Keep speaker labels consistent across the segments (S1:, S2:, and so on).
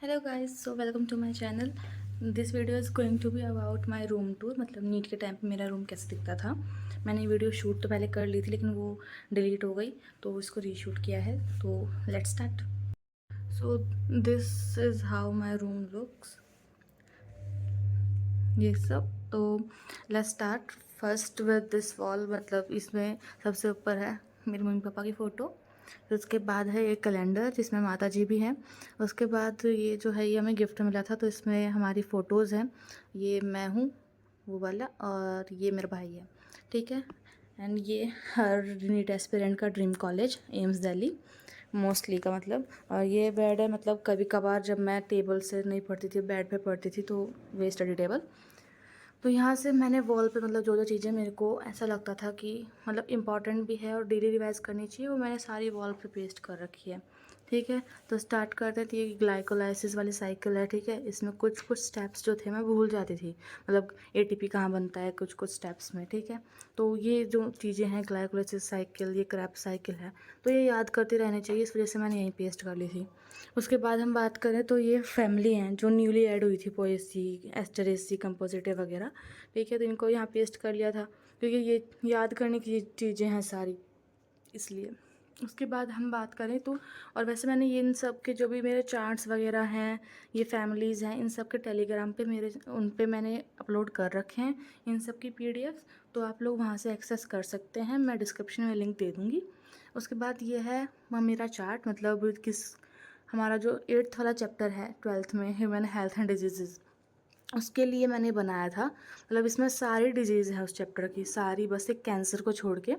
S1: Hello guys, so welcome to my channel. This video is going to be about my room tour. मतलब NEET के time पे मेरा room कैसे दिखता था। मैंने वीडियो शूट तो पहले कर ली थी, लेकिन वो डिलीट हो गई, तो इसको रीशूट किया है। तो let's start. So this is how my room looks, ये सब। तो let's start first with this wall. मतलब इसमें सबसे ऊपर है मेरे मम्मी पापा की फ़ोटो। फिर उसके बाद है एक कैलेंडर जिसमें माता जी भी हैं। उसके बाद ये जो है ये हमें गिफ्ट मिला था, तो इसमें हमारी फ़ोटोज़ हैं। ये मैं हूँ वो वाला, और ये मेरा भाई है, ठीक है। एंड ये हर नीट एस्पिरेंट का dream college AIIMS Delhi mostly का मतलब। और ये बेड है, मतलब कभी कभार जब मैं टेबल से नहीं पढ़ती थी, बेड पे पढ़ती थी, तो वे स्टडी टेबल। तो यहाँ से मैंने वॉल पे मतलब जो जो चीज़ें मेरे को ऐसा लगता था कि मतलब इम्पॉर्टेंट भी है और डेली रिवाइज करनी चाहिए, वो मैंने सारी वॉल पे पेस्ट कर रखी है, ठीक है। तो स्टार्ट करते थे। ये ग्लाइकोलाइसिस वाली साइकिल है, ठीक है। इसमें कुछ कुछ स्टेप्स जो थे मैं भूल जाती थी, मतलब एटीपी कहाँ बनता है कुछ कुछ स्टेप्स में, ठीक है। तो ये जो चीज़ें हैं, ग्लाइकोलाइसिस साइकिल, ये क्रैप्स साइकिल है, तो ये याद करते रहने चाहिए, इस वजह से मैंने यहीं पेस्ट कर ली थी। उसके बाद हम बात करें तो ये फैमिली हैं जो न्यूली ऐड हुई थी, पोएसी, एस्टरेसी, कंपोजिटिव वगैरह, ठीक है। तो इनको यहाँ पेस्ट कर लिया था, क्योंकि ये याद करने की चीज़ें हैं सारी, इसलिए। उसके बाद हम बात करें तो, और वैसे मैंने ये इन सब के जो भी मेरे चार्ट्स वगैरह हैं, ये फैमिलीज़ हैं, इन सब के टेलीग्राम पे मेरे उन पे मैंने अपलोड कर रखे हैं इन सब की पीडीएफ। तो आप लोग वहाँ से एक्सेस कर सकते हैं, मैं डिस्क्रिप्शन में लिंक दे दूँगी। उसके बाद ये है वह मेरा चार्ट, मतलब किस हमारा जो 8th वाला चैप्टर है 12th में, ह्यूमन हेल्थ एंड डिजीज़, उसके लिए मैंने बनाया था। मतलब इसमें सारी डिजीज़ है उस चैप्टर की सारी, बस एक कैंसर को छोड़ के,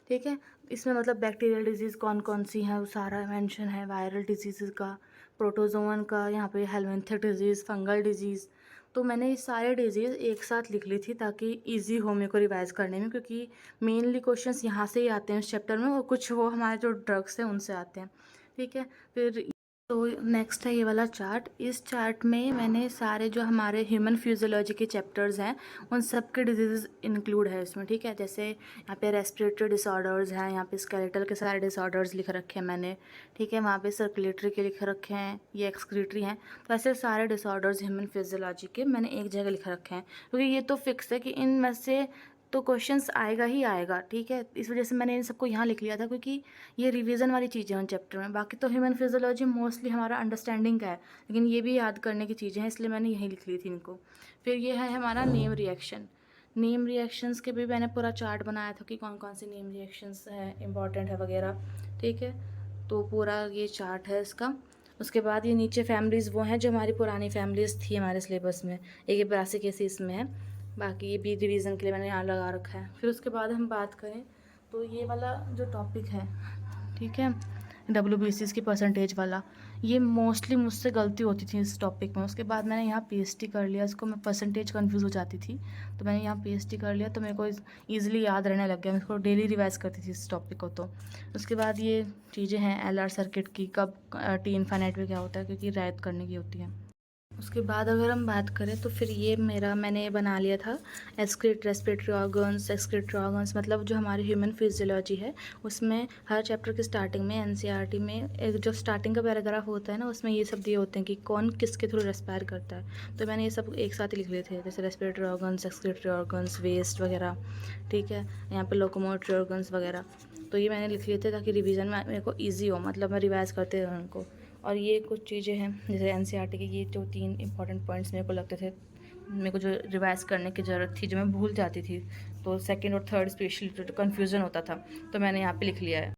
S1: ठीक है। इसमें मतलब बैक्टीरियल डिजीज़ कौन कौन सी है वो सारा मेंशन है, वायरल डिजीज़ का, प्रोटोजोवन का, यहाँ पे हेलमिंथिक डिजीज़, फंगल डिजीज़। तो मैंने ये सारे डिजीज़ एक साथ लिख ली थी ताकि इजी हो मेरे को रिवाइज करने में, क्योंकि मेनली क्वेश्चंस यहाँ से ही आते हैं इस चैप्टर में, और कुछ वो हमारे जो ड्रग्स हैं उनसे आते हैं, ठीक है। फिर तो नेक्स्ट है ये वाला चार्ट। इस चार्ट में मैंने सारे जो हमारे ह्यूमन फिजियोलॉजी के चैप्टर्स हैं उन सब के डिजीज़ इंक्लूड है इसमें, ठीक है। जैसे यहाँ पे रेस्पिरेटरी डिसऑर्डर्स हैं, यहाँ पे स्केलेटल के सारे डिसऑर्डर्स लिख रखे हैं मैंने, ठीक है। वहाँ पे सर्कुलेटरी के लिख रखे हैं, ये एक्सक्रीटरी हैं। तो ऐसे सारे डिसऑर्डर्स ह्यूमन फिजियोलॉजी के मैंने एक जगह लिख रखे हैं, क्योंकि ये तो फिक्स है कि इनमें से तो क्वेश्चंस आएगा ही आएगा, ठीक है। इस वजह से मैंने इन सबको यहाँ लिख लिया था, क्योंकि ये रिवीजन वाली चीज़ें हैं उन चैप्टर में। बाकी तो ह्यूमन फिजियोलॉजी मोस्टली हमारा अंडरस्टैंडिंग का है, लेकिन ये भी याद करने की चीज़ें हैं, इसलिए मैंने यहीं लिख ली थी इनको। फिर ये है हमारा नेम रिएक्शन। नेम रिएक्शंस के भी मैंने पूरा चार्ट बनाया था कि कौन कौन से नेम रिएक्शंस हैं, इंपॉर्टेंट है वगैरह, ठीक है। तो पूरा ये चार्ट है इसका। उसके बाद ये नीचे फैमिलीज़ वो हैं जो हमारी पुरानी फैमिलीज़ थी हमारे सिलेबस में, एक ये 82 केसी इसमें है। बाकी ये भी रिवीजन के लिए मैंने यहाँ लगा रखा है। फिर उसके बाद हम बात करें तो ये वाला जो टॉपिक है, ठीक है, WBCs की परसेंटेज वाला, ये मोस्टली मुझसे गलती होती थी इस टॉपिक में। उसके बाद मैंने यहाँ PhD कर लिया इसको, मैं परसेंटेज कंफ्यूज हो जाती थी, तो मैंने यहाँ PhD कर लिया, तो मेरे को ईजिली याद रहने लग गया। मैं इसको डेली रिवाइज करती थी इस टॉपिक को। तो उसके बाद ये चीज़ें हैं LR सर्किट की, कब T इनफाइनाइट में क्या होता है, क्योंकि रैद करने की होती है। उसके बाद अगर हम बात करें तो फिर ये मैंने बना लिया था excrete respiratory organs, excretory organs, मतलब जो हमारी ह्यूमन फिजियोलॉजी है उसमें हर चैप्टर की स्टार्टिंग में NCERT में एक जो स्टार्टिंग का पैराग्राफ होता है ना, उसमें ये सब दिए होते हैं कि कौन किसके थ्रू रेस्पायर करता है। तो मैंने ये सब एक साथ ही लिख लिए थे, जैसे respiratory organs, excretory organs, waste वगैरह, ठीक है। यहाँ पर लोकोमोटरी ऑर्गन्स वगैरह, तो ये मैंने लिख लिए थे ताकि रिवीजन में मेरे को ईजी हो, मतलब मैं रिवाइज करते रहूँ उनको। और ये कुछ चीज़ें हैं जैसे NCERT के, ये जो 3 इंपॉर्टेंट पॉइंट्स मेरे को लगते थे, मेरे को जो रिवाइज़ करने की ज़रूरत थी, जो मैं भूल जाती थी, तो सेकंड और थर्ड स्पेशली जो कन्फ्यूज़न होता था, तो मैंने यहाँ पे लिख लिया है।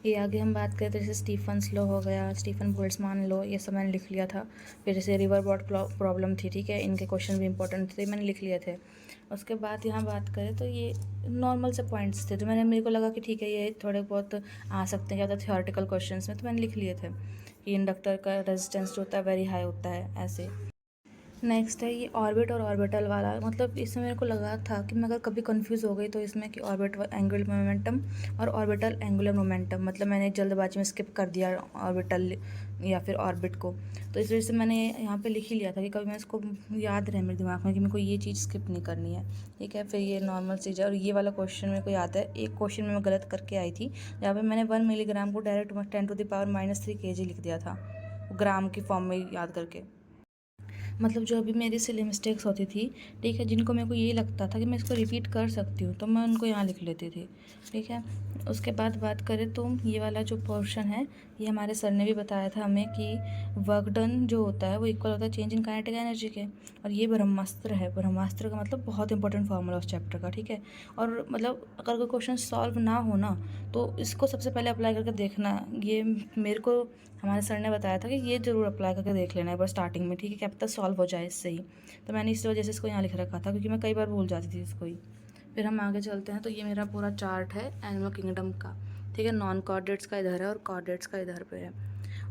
S1: ये आगे हम बात करें तो जैसे स्टीफन्स लॉ हो गया, स्टीफन बोल्ट्जमान लॉ, ये सब मैंने लिख लिया था। फिर जैसे रिवर बॉट प्रॉब्लम थी, ठीक है, इनके क्वेश्चन भी इंपॉर्टेंट थे, मैंने लिख लिए थे। उसके बाद यहाँ बात करें तो ये नॉर्मल से पॉइंट्स थे, तो मेरे को लगा कि ठीक है ये थोड़े बहुत आ सकते हैं ज़्यादा थियोरेटिकल क्वेश्चंस में, तो मैंने लिख लिए थे कि इंडक्टर का रेजिस्टेंस जो होता है वेरी हाई होता है, ऐसे। नेक्स्ट है ये ऑर्बिट और ऑर्बिटल वाला, मतलब इसमें मेरे को लगा था कि मैं अगर कभी कंफ्यूज हो गई तो इसमें कि ऑर्बिट एंगुलर मोमेंटम और ऑर्बिटल एंगुलर मोमेंटम, मतलब मैंने जल्दबाजी में स्किप कर दिया ऑर्बिटल या फिर ऑर्बिट को, तो इस वजह से मैंने यहाँ पे लिख ही लिया था कि कभी मैं इसको याद रहे मेरे दिमाग में कि मेरे को ये चीज़ स्किप नहीं करनी है, ठीक है। फिर ये नॉर्मल चीज़ है। और ये वाला क्वेश्चन मेरे को याद है, एक क्वेश्चन में मैं गलत करके आई थी, जहाँ पर मैंने 1 मिलीग्राम को डायरेक्ट 10⁻³ kg लिख दिया था, ग्राम की फॉर्म में याद करके। मतलब जो अभी मेरी सिली मिस्टेक्स होती थी, ठीक है, जिनको मेरे को ये लगता था कि मैं इसको रिपीट कर सकती हूँ, तो मैं उनको यहाँ लिख लेती थी, ठीक है। उसके बाद बात करें तो ये वाला जो पोर्शन है, ये हमारे सर ने भी बताया था हमें कि वर्क डन जो होता है वो इक्वल होता है चेंज इन काइनेटिक एनर्जी के। और ये ब्रह्मास्त्र है, ब्रह्मास्त्र का मतलब बहुत इंपॉर्टेंट फार्मूला उस चैप्टर का, ठीक है। और मतलब अगर कोई क्वेश्चन सॉल्व ना हो ना, तो इसको सबसे पहले अप्लाई करके देखना। ये मेरे को हमारे सर ने बताया था कि ये ज़रूर अप्लाई करके देख लेना एक बार स्टार्टिंग में, ठीक है, क्या पता सॉल्व हो जाए इससे ही। तो मैंने इस वजह से इसको यहाँ लिख रखा था, क्योंकि मैं कई बार भूल जाती थी इसको ही। फिर हम आगे चलते हैं, तो ये मेरा पूरा चार्ट है एनिमल किंगडम का, ठीक है। नॉन कॉर्डेट्स का इधर है और कॉर्डेट्स का इधर पे है।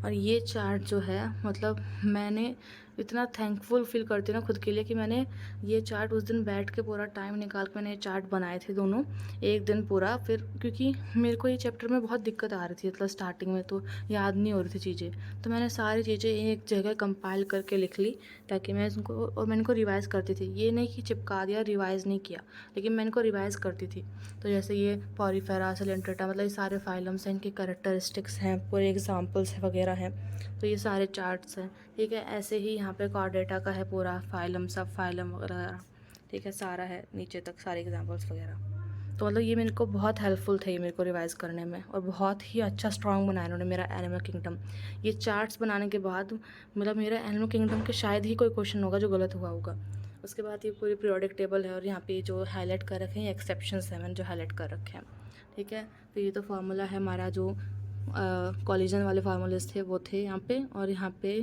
S1: और ये चार्ट जो है, मतलब मैंने इतना थैंकफुल फील करती हूँ ना खुद के लिए कि मैंने ये चार्ट उस दिन बैठ के पूरा टाइम निकाल के मैंने ये चार्ट बनाए थे दोनों, एक दिन पूरा। फिर क्योंकि मेरे को ये चैप्टर में बहुत दिक्कत आ रही थी, मतलब स्टार्टिंग में तो याद नहीं हो रही थी चीज़ें, तो मैंने सारी चीज़ें एक जगह कंपाइल करके लिख ली, ताकि मैं इनको, और मैंने इनको रिवाइज़ करती थी। ये नहीं कि चिपका दिया, रिवाइज़ नहीं किया, लेकिन मैं इनको रिवाइज़ करती थी। तो जैसे ये पॉरीफेरा, सिलेंट्रेटा, मतलब ये सारे फाइलम्स हैं, इनके कैरेक्टरिस्टिक्स हैं, पूरे एग्जाम्पल्स वगैरह हैं। तो ये सारे चार्ट्स हैं, ठीक है। ऐसे ही यहाँ पे कॉर्डेटा का है पूरा फाइलम, सब फाइलम वगैरह, ठीक है, सारा है नीचे तक, सारे एग्जाम्पल्स वगैरह। तो मतलब ये मेरे को बहुत हेल्पफुल थे, ये मेरे को रिवाइज़ करने में, और बहुत ही अच्छा स्ट्रॉन्ग बनाया उन्होंने मेरा एनिमल किंगडम। ये चार्ट्स बनाने के बाद मतलब मेरा एनिमल किंगडम के शायद ही कोई क्वेश्चन होगा जो गलत हुआ होगा। उसके बाद ये पूरी पीरियोडिक टेबल है, और यहाँ पे जो हाईलाइट कर रखे हैं एक्सेप्शंस हैं, मैंने जो हाईलाइट कर रखे हैं, ठीक है। फिर ये तो फार्मूला है हमारा, जो कॉलिजन वाले फार्मूलेस थे वो थे यहाँ पे, और यहाँ पे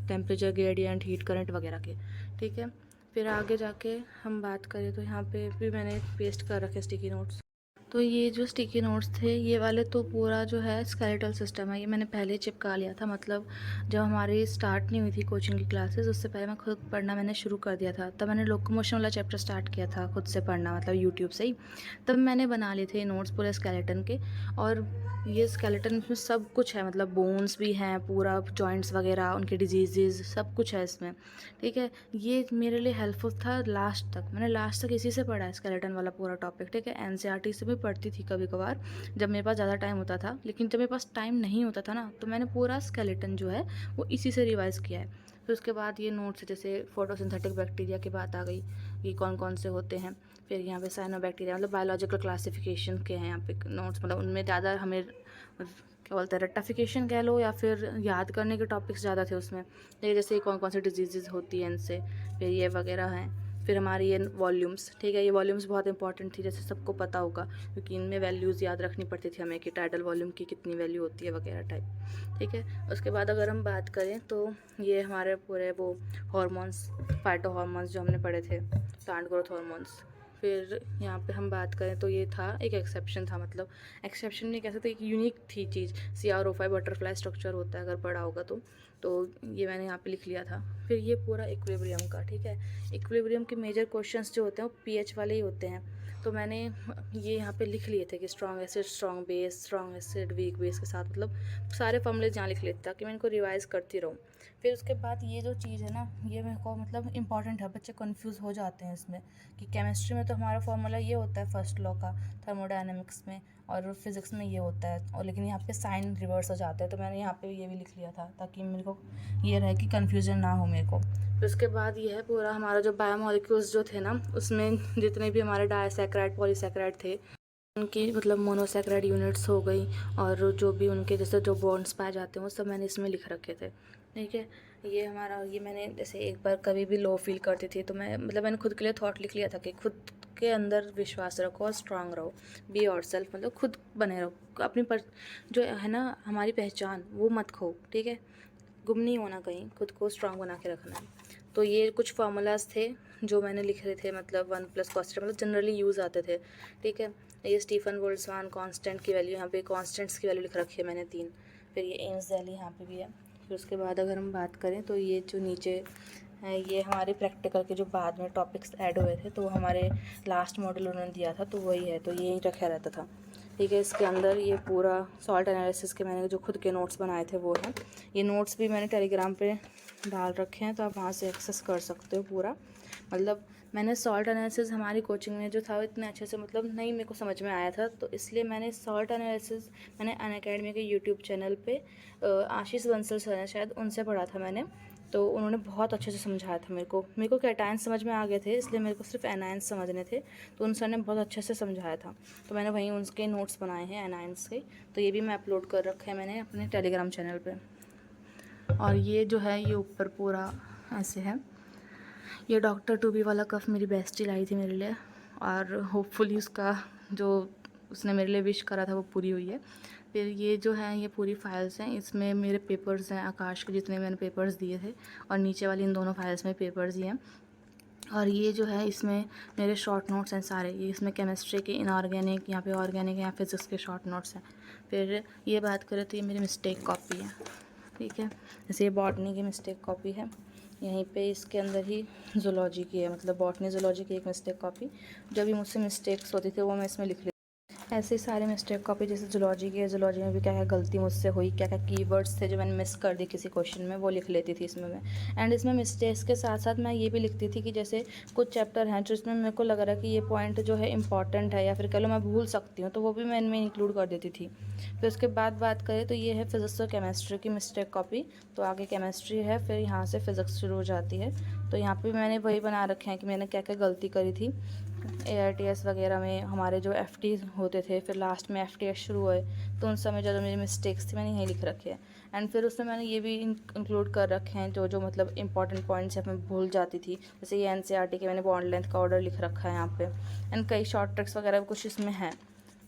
S1: टेम्परेचर ग्रेडियंट, हीट करंट वगैरह के, ठीक है। फिर आगे जाके हम बात करें तो यहाँ पे भी मैंने पेस्ट कर रखे स्टिकी नोट्स। तो ये जो स्टिकी नोट्स थे, ये वाले तो पूरा जो है स्केलेटल सिस्टम है, ये मैंने पहले ही चिपका लिया था। मतलब जब हमारी स्टार्ट नहीं हुई थी कोचिंग की क्लासेस, उससे पहले मैं खुद पढ़ना मैंने शुरू कर दिया था। तब मैंने लोकोमोशन वाला चैप्टर स्टार्ट किया था खुद से पढ़ना, मतलब यूट्यूब से ही। तब मैंने बना लिए थे नोट्स पूरे स्केलेटन के। और ये स्केलेटन में सब कुछ है, मतलब बोन्स भी हैं, पूरा जॉइंट्स वगैरह, उनके डिजीज़, सब कुछ है इसमें, ठीक है। ये मेरे लिए हेल्पफुल था लास्ट तक, मैंने लास्ट तक इसी से पढ़ा है स्केलेटन वाला पूरा टॉपिक, ठीक है। एनसीईआरटी से भी पढ़ती थी कभी कभार जब मेरे पास ज़्यादा टाइम होता था, लेकिन जब मेरे पास टाइम नहीं होता था ना, तो मैंने पूरा स्केलेटन जो है वो इसी से रिवाइज़ किया है। फिर उसके बाद ये नोट्स, जैसे फोटोसिंथेटिक बैक्टीरिया की बात आ गई, ये कौन कौन से होते हैं। फिर यहाँ पे साइनोबैक्टीरिया, मतलब बायोलॉजिकल क्लासिफिकेशन के हैं यहाँ पे नोट्स, मतलब उनमें ज़्यादा हमें क्या बोलते हैं, रेक्टिफिकेशन कह लो, या फिर याद करने के टॉपिक्स ज़्यादा थे उसमें, लेकिन जैसे कौन कौन सी डिजीज़ होती हैं इनसे, फिर ये वगैरह हैं। फिर हमारी ये वॉल्यूम्स, ठीक है, ये वॉल्यूम्स बहुत इंपॉर्टेंट थी, जैसे सबको पता होगा, क्योंकि इनमें वैल्यूज़ याद रखनी पड़ती थी हमें कि टाइडल वॉल्यूम की कितनी वैल्यू होती है वगैरह टाइप, ठीक है। उसके बाद अगर हम बात करें तो ये हमारे पूरे वो हार्मोन्स, फाइटो हार्मोन्स जो हमने पढ़े थे, प्लांट ग्रोथ हार्मोन्स। फिर यहाँ पे हम बात करें तो ये था एक एक्सेप्शन था, मतलब एक्सेप्शन नहीं कह सकते, एक यूनिक थी चीज़, CRO5 बटरफ्लाई स्ट्रक्चर होता है, अगर पढ़ा होगा तो ये मैंने यहाँ पे लिख लिया था। फिर ये पूरा इक्विलिब्रियम का, ठीक है। इक्विलिब्रियम के मेजर क्वेश्चंस जो होते हैं वो पीएच वाले ही होते हैं, तो मैंने ये यहाँ पे लिख लिए थे कि strong acid, strong base, strong acid, weak base के साथ, मतलब सारे फॉर्मूले यहाँ लिख लेते ताकि मैं इनको रिवाइज़ करती रहूँ। फिर उसके बाद ये जो चीज़ है ना, ये मेरे को मतलब इंपॉर्टेंट है, बच्चे कंफ्यूज हो जाते हैं इसमें कि केमिस्ट्री में तो हमारा फार्मूला ये होता है फर्स्ट लॉ का, थर्मोडायनेमिक्स में, और फिज़िक्स में ये होता है, और लेकिन यहाँ पे साइन रिवर्स हो जाते हैं। तो मैंने यहाँ पे ये भी लिख लिया था ताकि मेरे को ये रहे कि कन्फ्यूज़न ना हो मेरे को। फिर उसके बाद ये है पूरा हमारा जो बायोमोलिक्यूल्स जो थे ना, उसमें जितने भी हमारे डाइसैकेराइड, पॉलीसैकेराइड थे, उनकी मतलब मोनोसैकेराइड यूनिट्स हो गई, और जो भी उनके जैसे जो बॉन्ड्स पाए जाते हैं वो सब मैंने इसमें लिख रखे थे, ठीक है। ये हमारा, ये मैंने जैसे एक बार कभी भी लो फील करती थी तो मैं, मतलब मैंने खुद के लिए थॉट लिख लिया था कि खुद के अंदर विश्वास रखो और स्ट्रांग रहो, बी योर सेल्फ, मतलब खुद बने रहो, अपनी पर जो है ना हमारी पहचान वो मत खो, ठीक है, गुम नहीं होना कहीं, खुद को स्ट्रांग बना के रखना है। तो ये कुछ फार्मूलाज थे जो मैंने लिख रहे थे, मतलब 1+ cos, मतलब जनरली यूज़ आते थे, ठीक है। ये स्टीफन बोल्ट्जमान कांस्टेंट की वैल्यू, यहाँ पे कांस्टेंट्स की वैल्यू लिख रखी है मैंने 3। फिर ये एम्स वैली यहाँ पे भी है। फिर उसके बाद अगर हम बात करें तो ये जो नीचे है, ये हमारे प्रैक्टिकल के जो बाद में टॉपिक्स ऐड हुए थे, तो हमारे लास्ट मॉडल उन्होंने दिया था, तो वही है, तो यही रखा रहता था, ठीक है। इसके अंदर ये पूरा सॉल्ट एनालिसिस के मैंने जो खुद के नोट्स बनाए थे वो हैं। ये नोट्स भी मैंने टेलीग्राम पे डाल रखे हैं, तो आप वहाँ से एक्सेस कर सकते हो पूरा, मतलब मैंने सॉल्ट एनालिसिस हमारी कोचिंग में जो था वो इतने अच्छे से मतलब नहीं मेरे को समझ में आया था, तो इसलिए मैंने सॉल्ट एनालिसिस मैंने अनअकैडमी के यूट्यूब चैनल पे आशीष बंसल सर हैं शायद, उनसे पढ़ा था मैंने। तो उन्होंने बहुत अच्छे से समझाया था मेरे को कैटायंस समझ में आ गए थे, इसलिए मेरे को सिर्फ एनायंस समझने थे, तो उन सर ने बहुत अच्छे से समझाया था। तो मैंने वहीं उनके नोट्स बनाए हैं एनायंस के, तो ये भी मैं अपलोड कर रखे हैं मैंने अपने टेलीग्राम चैनल पे। और ये जो है ये ऊपर पूरा ऐसे है। ये डॉक्टर टू बी वाला कफ़ मेरी बेस्टी लाई थी मेरे लिए, और होपफुली उसका जो उसने मेरे लिए विश करा था वो पूरी हुई है। फिर ये जो है ये पूरी फाइल्स हैं, इसमें मेरे पेपर्स हैं आकाश के जितने मैंने पेपर्स दिए थे, और नीचे वाली इन दोनों फाइल्स में पेपर्स ही हैं। और ये जो है इसमें मेरे शॉर्ट नोट्स हैं सारे, ये इसमें केमिस्ट्री के इनऑर्गेनिक, यहाँ पे ऑर्गेनिक है, यहाँ फिजिक्स के शॉर्ट नोट्स हैं। फिर ये बात करें तो ये मेरी मिस्टेक कॉपी है, ठीक है। जैसे ये बॉटनी की मिस्टेक कॉपी है, यहीं पे इसके अंदर ही ज़ूलॉजी की है, मतलब बॉटनी ज़ूलॉजी की एक मिस्टेक कॉपी। जो भी मुझसे मिस्टेक्स होती थी वो मैं इसमें लिख लेती। ऐसे ही सारे मिस्टेक कॉपी, जैसे ज़ूलॉजी की है, ज़ूलॉजी में भी क्या क्या गलती मुझसे हुई, क्या क्या कीवर्ड्स थे जो मैंने मिस कर दी किसी क्वेश्चन में, वो लिख लेती थी इसमें मैं। एंड इसमें मिस्टेक्स के साथ साथ मैं ये भी लिखती थी कि जैसे कुछ चैप्टर हैं जो इसमें मेरे को लग रहा है कि ये पॉइंट जो है इंपॉर्टेंट है, या फिर कह लो मैं भूल सकती हूँ, तो वो भी मैं इनमें इंक्लूड कर देती थी। फिर उसके बाद बात करें तो ये है फिज़िक्स और केमिस्ट्री की मिस्टेक कॉपी। तो आगे केमिस्ट्री है, फिर यहाँ से फिज़िक्स शुरू हो जाती है। तो यहाँ पे मैंने वही बना रखे हैं कि मैंने क्या क्या गलती करी थी ARTS वगैरह में, हमारे जो FT होते थे, फिर लास्ट में FTS शुरू हुए, तो उन समय जो मेरी मिस्टेक्स थी मैंने यहीं लिख रखे हैं। एंड फिर उसमें मैंने ये भी इंक्लूड कर रखे हैं जो जो मतलब इंपॉर्टेंट पॉइंट्स मैं भूल जाती थी, जैसे ये NCERT के मैंने बॉन्ड लेंथ का ऑर्डर लिख रखा है यहाँ पे। एंड कई शॉर्ट ट्रिक्स वगैरह कुछ इसमें हैं,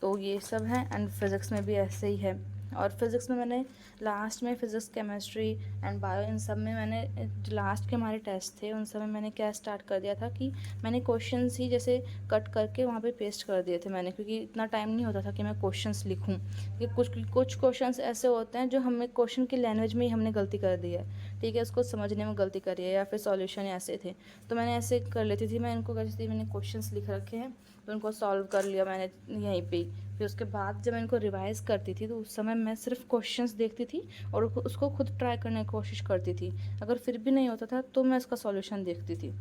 S1: तो ये सब है। एंड फिज़िक्स में भी ऐसे ही है। और फिज़िक्स में मैंने लास्ट में फिज़िक्स, केमिस्ट्री एंड बायो, इन सब में मैंने जो लास्ट के हमारे टेस्ट थे उन सब में मैंने क्या स्टार्ट कर दिया था कि मैंने क्वेश्चंस ही जैसे कट करके वहाँ पे पेस्ट कर दिए थे मैंने, क्योंकि इतना टाइम नहीं होता था कि मैं क्वेश्चंस लिखूँ। कि कुछ क्वेश्चंस ऐसे होते हैं जो हमें क्वेश्चन की लैंग्वेज में ही हमने गलती कर दी है, ठीक है, उसको समझने में गलती करी है, या फिर सॉल्यूशन ऐसे थे, तो मैंने ऐसे कर लेती थी। मैं इनको करती थी, मैंने क्वेश्चंस लिख रखे हैं तो उनको सॉल्व कर लिया मैंने यहीं पे। फिर उसके बाद जब मैं इनको रिवाइज़ करती थी तो उस समय मैं सिर्फ क्वेश्चंस देखती थी और उसको खुद ट्राई करने की कोशिश करती थी। अगर फिर भी नहीं होता था तो मैं इसका सॉल्यूशन देखती थी,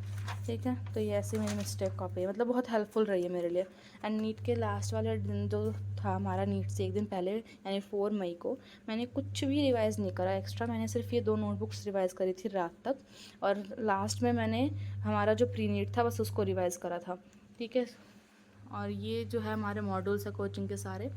S1: ठीक है। तो ये ऐसी मेरी मिस्टेक कॉपी है, मतलब बहुत हेल्पफुल रही है मेरे लिए। एंड नीट के लास्ट वाले दिन जो था हमारा, नीट से एक दिन पहले यानी 4 मई को, मैंने कुछ भी रिवाइज़ नहीं करा एक्स्ट्रा, मैंने सिर्फ ये 2 नोटबुक्स रिवाइज़ करी थी रात तक, और लास्ट में मैंने हमारा जो प्री नीट था बस उसको रिवाइज़ करा था, ठीक है। और ये जो है हमारे मॉड्यूल्स है कोचिंग के सारे,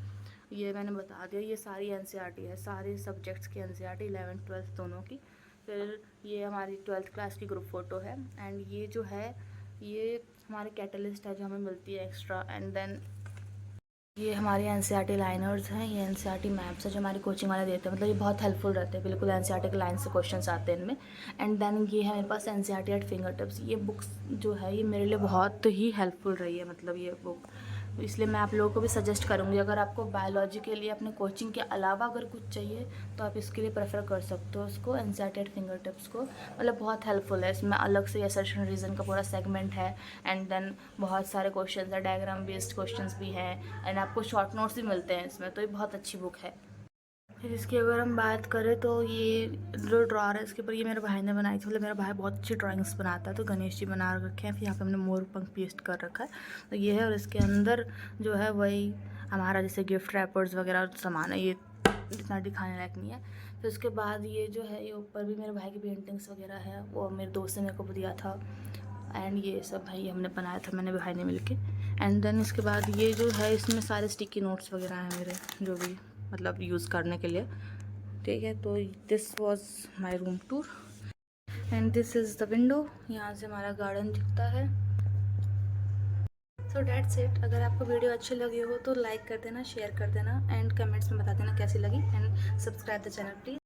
S1: ये मैंने बता दिया, ये सारी NCERT है, सारे सब्जेक्ट्स की NCERT 11th 12th दोनों की। फिर ये हमारी 12th क्लास की ग्रुप फ़ोटो है। एंड ये जो है ये हमारी कैटलिस्ट है जो हमें मिलती है एक्स्ट्रा। एंड देन ये हमारे NCERT लाइनर्स हैं, ये NCERT मैप्स है जो हमारी कोचिंग वाले देते हैं, मतलब ये बहुत हेल्पफुल रहते हैं, बिल्कुल NCERT के लाइन से क्वेश्चंस आते हैं इनमें। एंड देन ये है मेरे पास NCERT एट फिंगर टिप्स। ये बुक्स जो है ये मेरे लिए बहुत ही हेल्पफुल रही है, मतलब ये बुक, इसलिए मैं आप लोगों को भी सजेस्ट करूँगी, अगर आपको बायोलॉजी के लिए अपने कोचिंग के अलावा अगर कुछ चाहिए तो आप इसके लिए प्रेफर कर सकते हो उसको, NCERT एट फिंगर टिप्स को, मतलब बहुत हेल्पफुल है। इसमें अलग से असर्शन रीज़न का पूरा सेगमेंट है। एंड देन बहुत सारे क्वेश्चंस है, डायग्राम बेस्ड क्वेश्चंस भी हैं, एंड आपको शॉर्ट नोट्स भी मिलते हैं इसमें, तो ये बहुत अच्छी बुक है। फिर इसकी अगर हम बात करें तो ये जो ड्रॉर है इसके ऊपर ये मेरे भाई ने बनाई थी, मतलब मेरा भाई बहुत अच्छी ड्राइंग्स बनाता है, तो गणेश जी बना रखे हैं। फिर यहाँ पे हमने मोर पंख पेस्ट कर रखा है, तो ये है। और इसके अंदर जो है वही हमारा जैसे गिफ्ट रैपर्स वगैरह सामान है, ये इतना दिखाने लायक नहीं है। फिर उसके बाद ये जो है ये ऊपर भी मेरे भाई की पेंटिंग्स वगैरह है, वो मेरे दोस्त ने मेरे को दिया था। एंड ये सब भाई हमने बनाया था, मैंने भाई ने मिलके। एंड देन इसके बाद ये जो है इसमें सारे स्टिकी नोट्स वगैरह हैं मेरे, जो भी मतलब यूज़ करने के लिए, ठीक है। तो this was my room tour and this is the window, यहाँ से हमारा गार्डन दिखता है। So that's it. अगर आपको वीडियो अच्छी लगी हो तो लाइक कर देना, शेयर कर देना, एंड कमेंट्स में बता देना कैसी लगी, and subscribe the channel please.